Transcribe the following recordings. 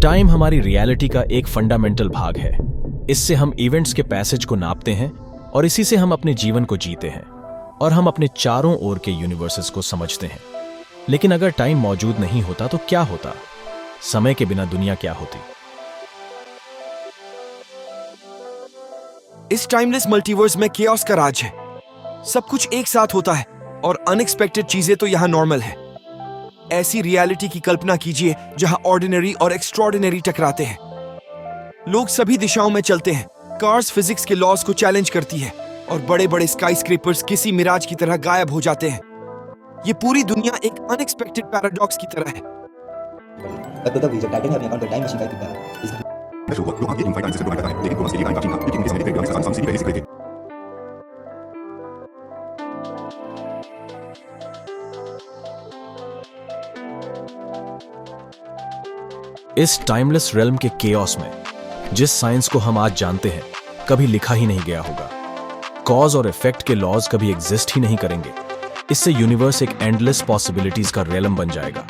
Time हमारी reality का एक फंडामेंटल भाग है। इससे हम इवेंट्स के पैसेज को नापते हैं और इसी से हम अपने जीवन को जीते हैं और हम अपने चारों ओर के यूनिवर्सेस को समझते हैं। लेकिन अगर टाइम मौजूद नहीं होता तो क्या होता? समय के बिना दुनिया क्या होती? इस टाइमलेस मल्टीवर्स में केओस का राज है। सब कुछ एक साथ होता है और अनएक्सपेक्टेड चीजें तो यहां नॉर्मल है। ऐसी रियलिटी की कल्पना कीजिए जहां ऑर्डिनरी और एक्स्ट्रॉर्डिनरी टकराते हैं। लोग सभी दिशाओं में चलते हैं, कार्स फिजिक्स के लॉज को चैलेंज करती है और बड़े बड़े स्काईस्क्रेपर्स किसी मिराज की तरह गायब हो जाते हैं। ये पूरी दुनिया एक अनएक्सपेक्टेड पैराडॉक्स की तरह है। इस टाइमलेस रेल्म के केओस में जिस साइंस को हम आज जानते हैं कभी लिखा ही नहीं गया होगा। कॉज और इफेक्ट के लॉज कभी एग्जिस्ट ही नहीं करेंगे। इससे यूनिवर्स एक एंडलेस पॉसिबिलिटीज का रेलम बन जाएगा।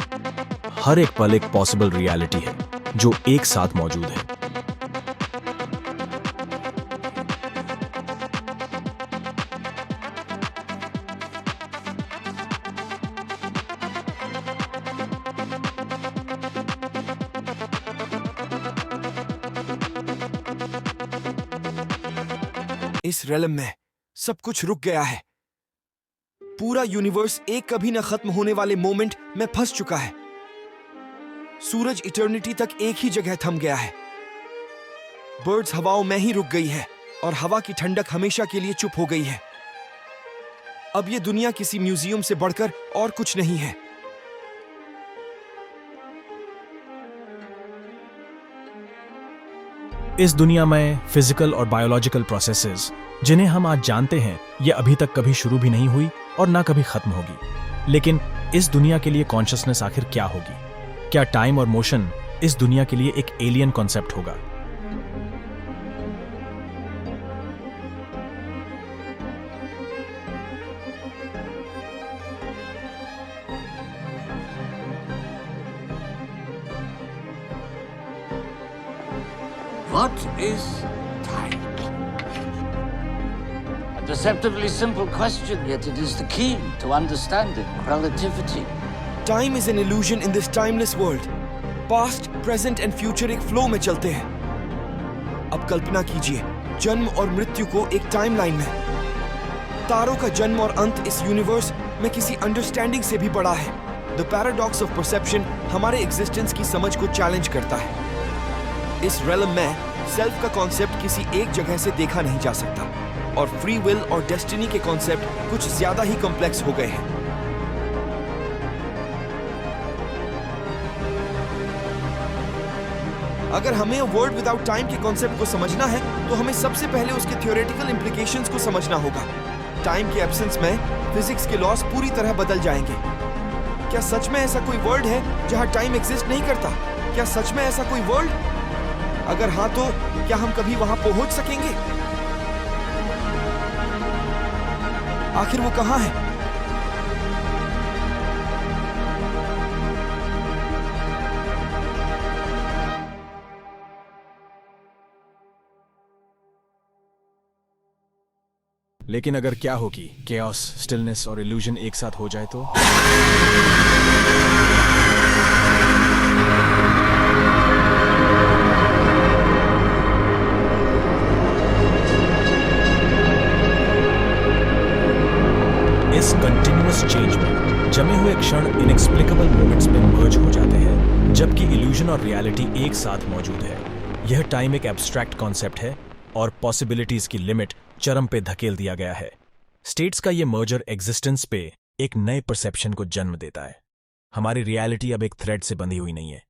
हर एक पल एक पॉसिबल रियलिटी है जो एक साथ मौजूद है। इस रेलम में सब कुछ रुक गया है। पूरा यूनिवर्स एक कभी न खत्म होने वाले मोमेंट में फंस चुका है। सूरज इटर्निटी तक एक ही जगह थम गया है। बर्ड्स हवाओं में ही रुक गई है और हवा की ठंडक हमेशा के लिए चुप हो गई है। अब ये दुनिया किसी म्यूजियम से बढ़कर और कुछ नहीं है। इस दुनिया में फिजिकल और बायोलॉजिकल प्रोसेसेस जिन्हें हम आज जानते हैं ये अभी तक कभी शुरू भी नहीं हुई और ना कभी खत्म होगी। लेकिन इस दुनिया के लिए कॉन्शियसनेस आखिर क्या होगी? क्या टाइम और मोशन इस दुनिया के लिए एक एलियन कॉन्सेप्ट होगा? What is time? A deceptively simple question, yet it is the key to understanding relativity. Time is an illusion in this timeless world. Past, present and future एक flow में चलते हैं। अब कल्पना कीजिए जन्म और मृत्यु को एक टाइमलाइन में। तारों का जन्म और अंत इस यूनिवर्स में किसी अंडरस्टैंडिंग से भी बड़ा है। द पैराडॉक्स ऑफ परसेप्शन हमारे एग्जिस्टेंस की समझ को चैलेंज करता है। इस रेलम में सेल्फ का कॉन्सेप्ट किसी एक जगह से देखा नहीं जा सकता और फ्री विल और डेस्टिनी के कॉन्सेप्ट कुछ ज्यादा ही कॉम्प्लेक्स हो गए हैं। अगर हमें वर्ल्ड विदाउट टाइम के कॉन्सेप्ट को समझना है तो हमें सबसे पहले उसके थ्योरेटिकल इंप्लीकेशंस को समझना होगा। टाइम के एब्सेंस में फिजिक्स के लॉज पूरी तरह बदल जाएंगे। क्या सच में ऐसा कोई वर्ल्ड है जहां टाइम एग्जिस्ट नहीं करता? क्या सच में ऐसा कोई वर्ल्ड? अगर हां तो क्या हम कभी वहां पहुंच सकेंगे? आखिर वो कहां है? लेकिन अगर क्या होगी केओस, स्टिलनेस और इल्यूजन एक साथ हो जाए तो? इस कंटिन्यूअस चेंज में जमे हुए क्षण इनएक्सप्लिकेबल मोमेंट्स में मर्ज हो जाते हैं, जबकि इल्यूजन और रियलिटी एक साथ मौजूद है। यह टाइम एक एब्स्ट्रैक्ट कॉन्सेप्ट है और पॉसिबिलिटीज की लिमिट चरम पे धकेल दिया गया है। स्टेट्स का यह मर्जर एग्जिस्टेंस पे एक नए परसेप्शन को जन्म देता है। हमारी रियलिटी अब एक थ्रेड से बंधी हुई नहीं है,